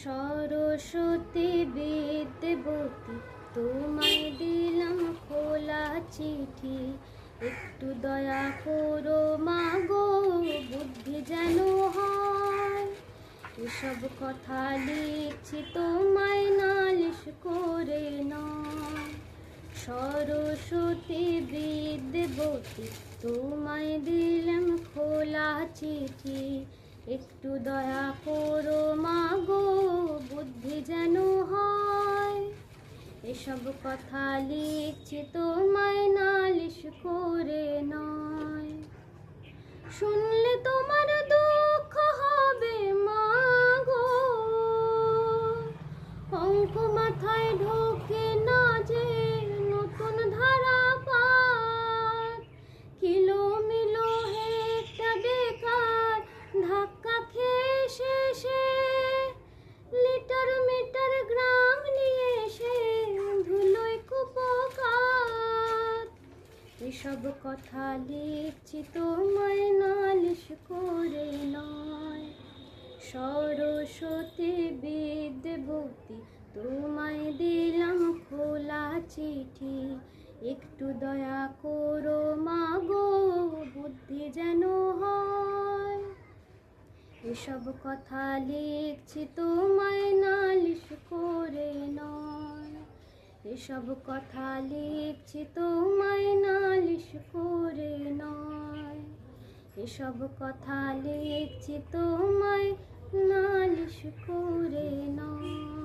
সরস্বতী বিদ্যাবতী তোমায় দিলাম খোলা চিঠি, একটু দয়া করো মাগো বুদ্ধি যেন হয়। এসব কথা লিখছি তোমায় নালিশ করে নয়। সরস্বতী বিদ্যাবতী তোমায় দিলাম খোলা চিঠি, একটু দয়া করো মাগো বুদ্ধি যেন হয়। এসব কথা লিখছি তোমায় নালিশ করে নয়। শুনলে তোমার দুঃখ হবে মাগো, অঙ্ক মাথায় ঢোকে না যে নতুন ধারা পাত। কিলো মিলো হেক্টা বেকার ধাক্কা খেয়ে শেষে, লিটার মিটার গ্রাম নিয়ে এসে ধুলোয় কুপোকাত। এসব কথা লিখছি তোমায় নালিশ করে নয়। সরস্বতী বিদ্যাবতী তোমায় দিলাম খোলা চিঠি, একটু দয়া করো মাগো বুদ্ধি যেন হয়। এসব কথা লিখছি তোমায় নালিশ করে নয়। এসব কথা লিখছি তোমায় নালিশ করে নয়। এসব কথা লিখছি তোমায় নালিশ করে নয়।